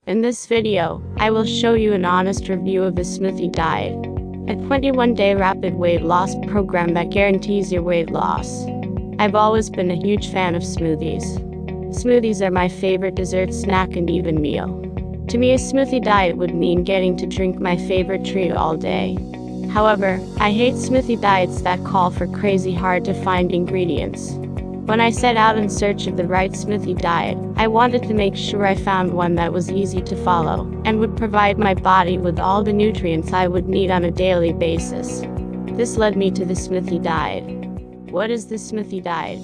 In this video, I will show you an honest review of the Smoothie Diet, a 21-day rapid weight loss program that guarantees your weight loss. I've always been a huge fan of smoothies. Smoothies are my favorite dessert, snack, and even meal. To me, a smoothie diet would mean getting to drink my favorite treat all day. However, I hate smoothie diets that call for crazy hard-to-find ingredients. When I set out in search of the right smoothie diet, I wanted to make sure I found one that was easy to follow and would provide my body with all the nutrients I would need on a daily basis. This led me to the Smoothie Diet. What is the Smoothie Diet?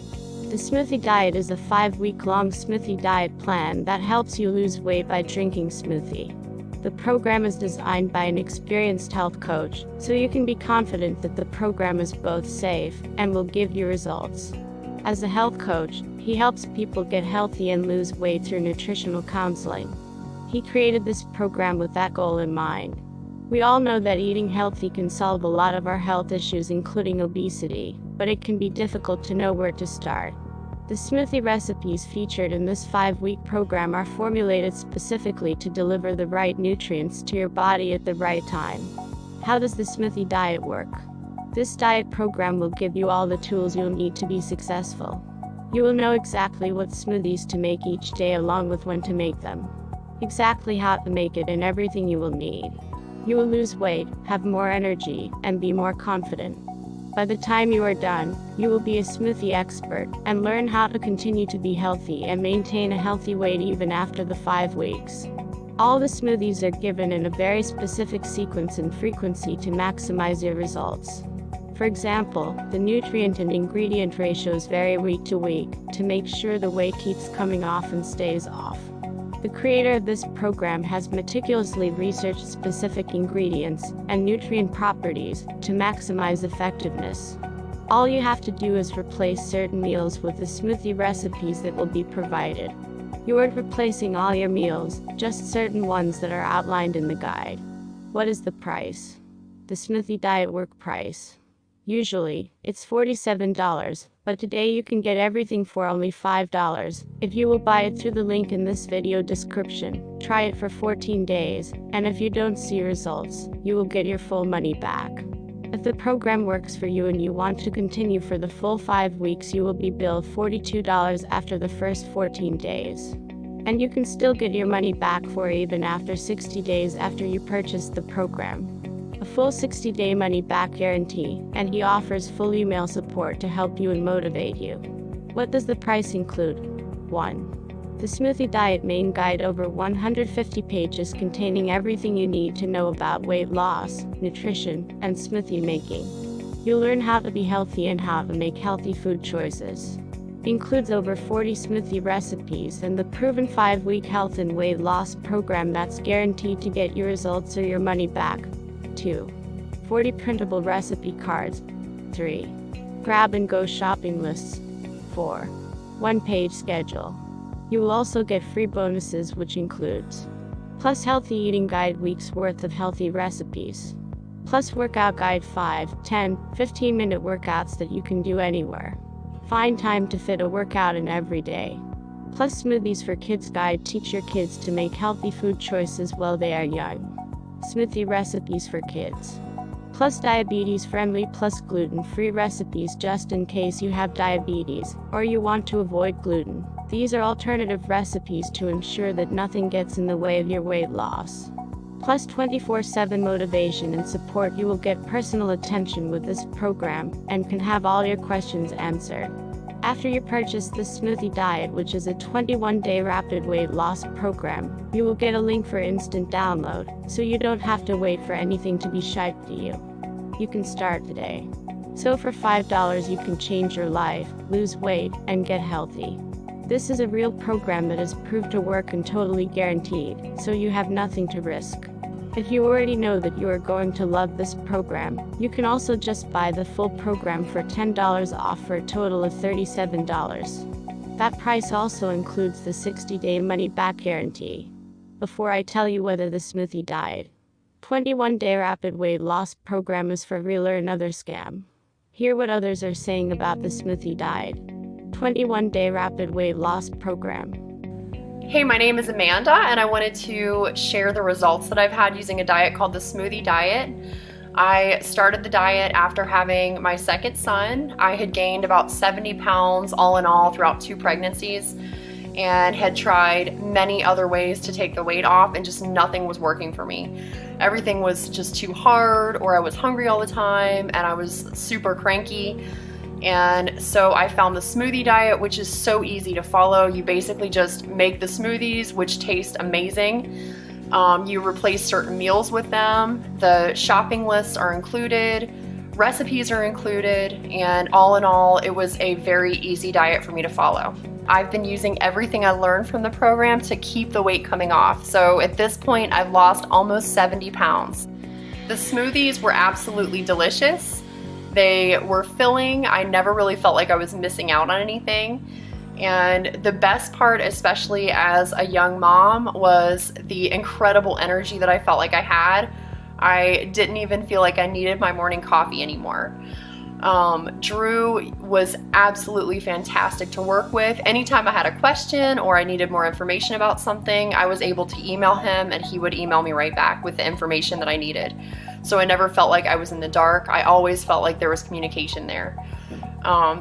The Smoothie Diet is a 5-week-long smoothie diet plan that helps you lose weight by drinking smoothie. The program is designed by an experienced health coach, so you can be confident that the program is both safe and will give you results. As a health coach, he helps people get healthy and lose weight through nutritional counseling. He created this program with that goal in mind. We all know that eating healthy can solve a lot of our health issues, including obesity, but it can be difficult to know where to start. The smoothie recipes featured in this 5-week program are formulated specifically to deliver the right nutrients to your body at the right time. How does the Smoothie Diet work? This diet program will give you all the tools you'll need to be successful. You will know exactly what smoothies to make each day, along with when to make them, exactly how to make it, and everything you will need. You will lose weight, have more energy, and be more confident. By the time you are done, you will be a smoothie expert and learn how to continue to be healthy and maintain a healthy weight even after the 5 weeks. All the smoothies are given in a very specific sequence and frequency to maximize your results. For example, the nutrient and ingredient ratios vary week to week to make sure the weight keeps coming off and stays off. The creator of this program has meticulously researched specific ingredients and nutrient properties to maximize effectiveness. All you have to do is replace certain meals with the smoothie recipes that will be provided. You aren't replacing all your meals, just certain ones that are outlined in the guide. What is the price? The Smoothie Diet work price. Usually, it's $47, but today you can get everything for only $5 if you will buy it through the link in this video description. Try it for 14 days, and if you don't see results, you will get your full money back. If the program works for you and you want to continue for the full 5 weeks, you will be billed $42 after the first 14 days. And you can still get your money back for even after 60 days after you purchase the program. A full 60-day money-back guarantee, and he offers full email support to help you and motivate you. What does the price include? 1. The Smoothie Diet main guide, over 150 pages containing everything you need to know about weight loss, nutrition, and smoothie making. You'll learn how to be healthy and how to make healthy food choices. It includes over 40 smoothie recipes and the proven 5-week health and weight loss program that's guaranteed to get your results or your money back. 2. 40 printable recipe cards. 3. Grab-and-go shopping lists. 4. 1-page schedule. You will also get free bonuses, which includes plus healthy eating guide, week's worth of healthy recipes, plus workout guide, 5, 10, 15-minute workouts that you can do anywhere. Find time to fit a workout in every day. Plus smoothies for kids guide, teach your kids to make healthy food choices while they are young. Smoothie recipes for kids. Plus diabetes-friendly plus gluten-free recipes just in case you have diabetes or you want to avoid gluten. These are alternative recipes to ensure that nothing gets in the way of your weight loss. Plus 24/7 motivation and support. You will get personal attention with this program and can have all your questions answered. After you purchase the Smoothie Diet, which is a 21-day rapid weight loss program, you will get a link for instant download, so you don't have to wait for anything to be shipped to you. You can start today. So for $5 you can change your life, lose weight, and get healthy. This is a real program that is proved to work and totally guaranteed, so you have nothing to risk. If you already know that you are going to love this program, you can also just buy the full program for $10 off for a total of $37. That price also includes the 60-day money-back guarantee. Before I tell you whether the Smoothie Diet 21-day rapid weight loss program is for real or another scam, hear what others are saying about the Smoothie Diet 21-day rapid weight loss program. Hey, my name is Amanda, and I wanted to share the results that I've had using a diet called the Smoothie Diet. I started the diet after having my second son. I had gained about 70 pounds all in all throughout 2 pregnancies and had tried many other ways to take the weight off, and just nothing was working for me. Everything was just too hard, or I was hungry all the time and I was super cranky. And so I found the smoothie diet, which is so easy to follow. You basically just make the smoothies, which taste amazing. You replace certain meals with them. The shopping lists are included, recipes are included, and all in all, it was a very easy diet for me to follow. I've been using everything I learned from the program to keep the weight coming off. So at this point, I've lost almost 70 pounds. The smoothies were absolutely delicious. They were filling. I never really felt like I was missing out on anything. And the best part, especially as a young mom, was the incredible energy that I felt like I had. I didn't even feel like I needed my morning coffee anymore. Drew was absolutely fantastic to work with. Anytime I had a question or I needed more information about something, I was able to email him and he would email me right back with the information that I needed. So I never felt like I was in the dark. I always felt like there was communication there.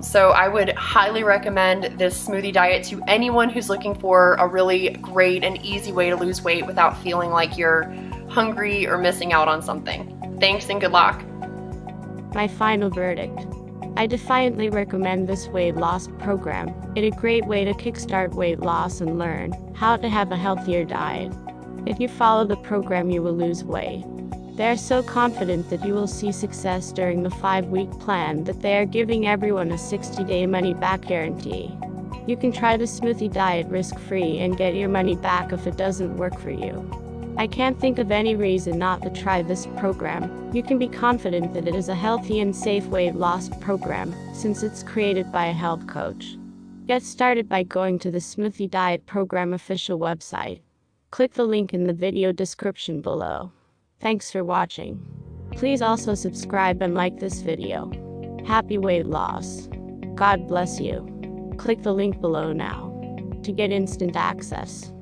So I would highly recommend this smoothie diet to anyone who's looking for a really great and easy way to lose weight without feeling like you're hungry or missing out on something. Thanks and good luck. My final verdict. I defiantly recommend this weight loss program. It's a great way to kickstart weight loss and learn how to have a healthier diet. If you follow the program, you will lose weight. They are so confident that you will see success during the 5-week plan that they are giving everyone a 60-day money-back guarantee. You can try the smoothie diet risk-free and get your money back if it doesn't work for you. I can't think of any reason not to try this program. You can be confident that it is a healthy and safe weight loss program, since it's created by a health coach. Get started by going to the Smoothie Diet Program official website. Click the link in the video description below. Thanks for watching. Please also subscribe and like this video. Happy weight loss. God bless you. Click the link below now to get instant access.